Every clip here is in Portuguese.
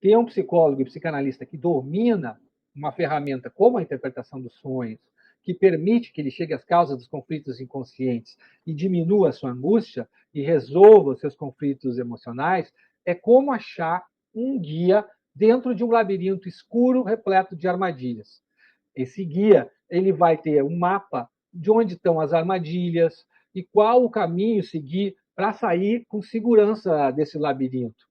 ter um psicólogo e psicanalista que domina uma ferramenta como a interpretação dos sonhos, que permite que ele chegue às causas dos conflitos inconscientes e diminua a sua angústia e resolva os seus conflitos emocionais, é como achar um guia dentro de um labirinto escuro repleto de armadilhas. Esse guia ele vai ter um mapa de onde estão as armadilhas e qual o caminho seguir para sair com segurança desse labirinto.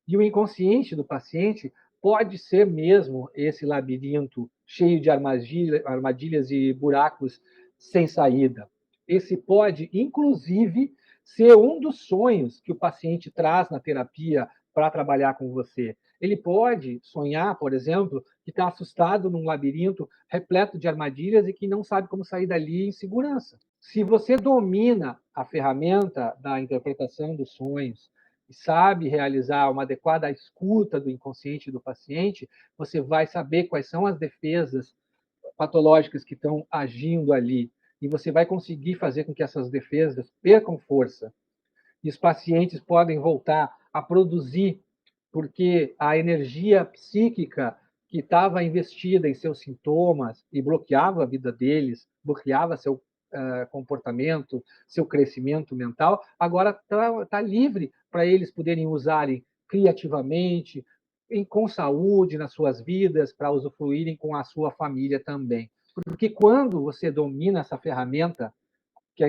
E o inconsciente do paciente pode ser mesmo esse labirinto cheio de armadilhas e buracos sem saída. Esse pode, inclusive, ser um dos sonhos que o paciente traz na terapia para trabalhar com você. Ele pode sonhar, por exemplo, que está assustado num labirinto repleto de armadilhas e que não sabe como sair dali em segurança. Se você domina a ferramenta da interpretação dos sonhos, e sabe realizar uma adequada escuta do inconsciente do paciente, você vai saber quais são as defesas patológicas que estão agindo ali. E você vai conseguir fazer com que essas defesas percam força. E os pacientes podem voltar a produzir, porque a energia psíquica que estava investida em seus sintomas e bloqueava a vida deles, bloqueava seu comportamento, seu crescimento mental, agora está livre para eles poderem usarem criativamente, com saúde nas suas vidas, para usufruírem com a sua família também. Porque quando você domina essa ferramenta, que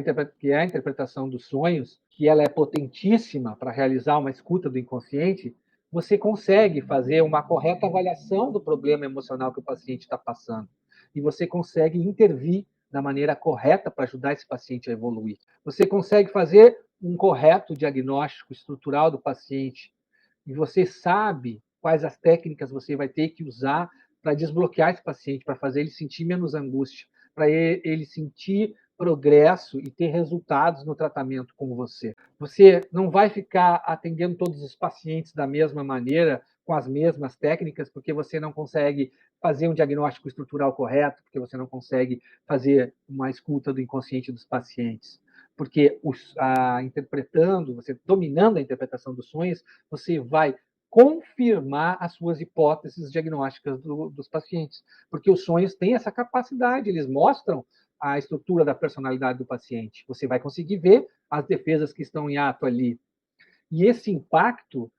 é a interpretação dos sonhos, que ela é potentíssima para realizar uma escuta do inconsciente, você consegue fazer uma correta avaliação do problema emocional que o paciente está passando. E você consegue intervir da maneira correta para ajudar esse paciente a evoluir. Você consegue fazer um correto diagnóstico estrutural do paciente. E você sabe quais as técnicas você vai ter que usar para desbloquear esse paciente, para fazer ele sentir menos angústia, para ele sentir progresso e ter resultados no tratamento com você. Você não vai ficar atendendo todos os pacientes da mesma maneira, com as mesmas técnicas, porque você não consegue fazer um diagnóstico estrutural correto, porque você não consegue fazer uma escuta do inconsciente dos pacientes. Porque interpretando, você dominando a interpretação dos sonhos, você vai confirmar as suas hipóteses diagnósticas dos pacientes. Porque os sonhos têm essa capacidade, eles mostram a estrutura da personalidade do paciente. Você vai conseguir ver as defesas que estão em ato ali. E esse impacto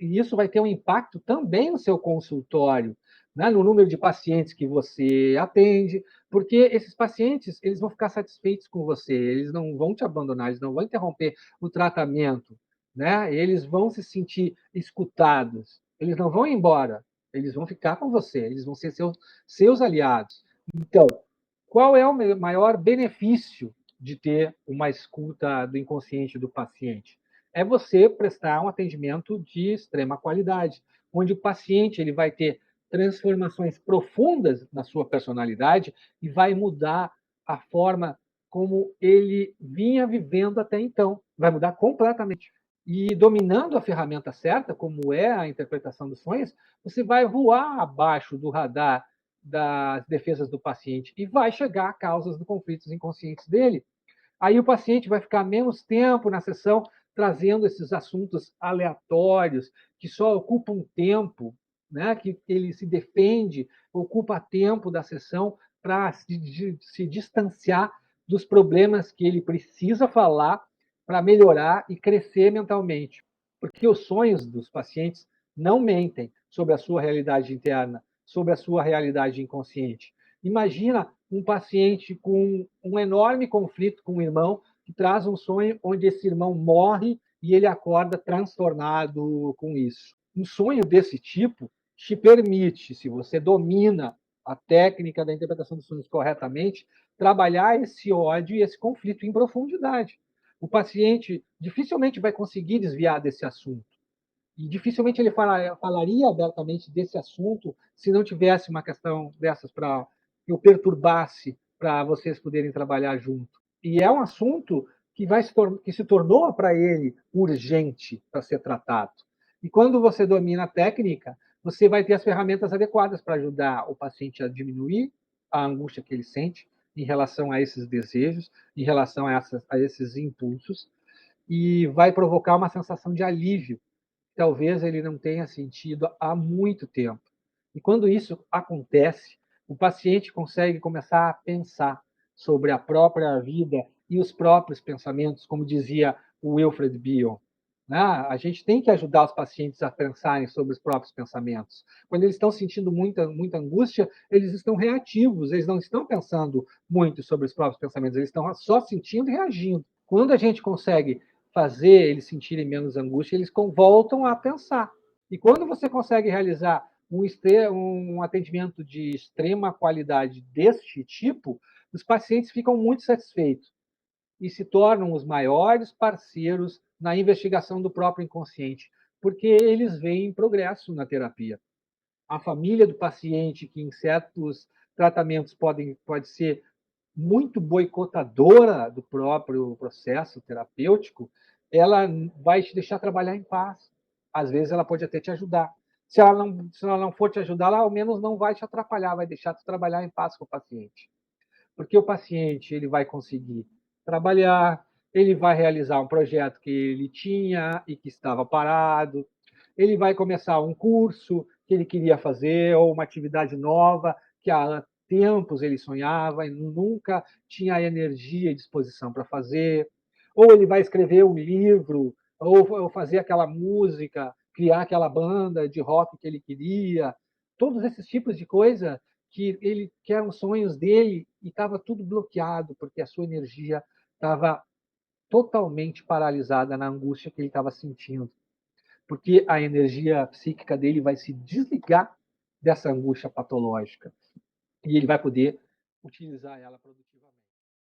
isso vai ter um impacto também no seu consultório, né? No número de pacientes que você atende, porque esses pacientes eles vão ficar satisfeitos com você, eles não vão te abandonar, eles não vão interromper o tratamento, né? Eles vão se sentir escutados, eles não vão embora, eles vão ficar com você, eles vão ser seus aliados. Então, qual é o maior benefício de ter uma escuta do inconsciente do paciente? É você prestar um atendimento de extrema qualidade, onde o paciente ele vai ter transformações profundas na sua personalidade e vai mudar a forma como ele vinha vivendo até então. Vai mudar completamente. E dominando a ferramenta certa, como é a interpretação dos sonhos, você vai voar abaixo do radar das defesas do paciente e vai chegar a causas dos conflitos inconscientes dele. Aí o paciente vai ficar menos tempo na sessão trazendo esses assuntos aleatórios que só ocupam tempo, né? Que ele se defende, ocupa tempo da sessão para se distanciar dos problemas que ele precisa falar para melhorar e crescer mentalmente. Porque os sonhos dos pacientes não mentem sobre a sua realidade interna, sobre a sua realidade inconsciente. Imagina um paciente com um enorme conflito com o irmão, que traz um sonho onde esse irmão morre e ele acorda transtornado com isso. Um sonho desse tipo te permite, se você domina a técnica da interpretação dos sonhos corretamente, trabalhar esse ódio e esse conflito em profundidade. O paciente dificilmente vai conseguir desviar desse assunto. E dificilmente ele falaria abertamente desse assunto se não tivesse uma questão dessas para que o perturbasse para vocês poderem trabalhar junto. E é um assunto que se tornou para ele urgente para ser tratado. E quando você domina a técnica, você vai ter as ferramentas adequadas para ajudar o paciente a diminuir a angústia que ele sente em relação a esses desejos, em relação a esses impulsos, e vai provocar uma sensação de alívio talvez ele não tenha sentido há muito tempo. E quando isso acontece, o paciente consegue começar a pensar sobre a própria vida e os próprios pensamentos, como dizia o Wilfred Bion. Né? A gente tem que ajudar os pacientes a pensarem sobre os próprios pensamentos. Quando eles estão sentindo muita angústia, eles estão reativos, eles não estão pensando muito sobre os próprios pensamentos, eles estão só sentindo e reagindo. Quando a gente consegue fazer eles sentirem menos angústia, eles voltam a pensar. E quando você consegue realizar um atendimento de extrema qualidade deste tipo, os pacientes ficam muito satisfeitos e se tornam os maiores parceiros na investigação do próprio inconsciente, porque eles veem progresso na terapia. A família do paciente, que em certos tratamentos pode ser muito boicotadora do próprio processo terapêutico, ela vai te deixar trabalhar em paz. Às vezes ela pode até te ajudar. Se ela não for te ajudar, ela ao menos não vai te atrapalhar, vai deixar tu trabalhar em paz com o paciente. Porque o paciente ele vai conseguir trabalhar, ele vai realizar um projeto que ele tinha e que estava parado, ele vai começar um curso que ele queria fazer ou uma atividade nova que há tempos ele sonhava e nunca tinha energia e disposição para fazer, ou ele vai escrever um livro, ou fazer aquela música, criar aquela banda de rock que ele queria, todos esses tipos de coisa que eram sonhos dele e estava tudo bloqueado porque a sua energia estava totalmente paralisada na angústia que ele estava sentindo, porque a energia psíquica dele vai se desligar dessa angústia patológica e ele vai poder utilizar ela produtivamente.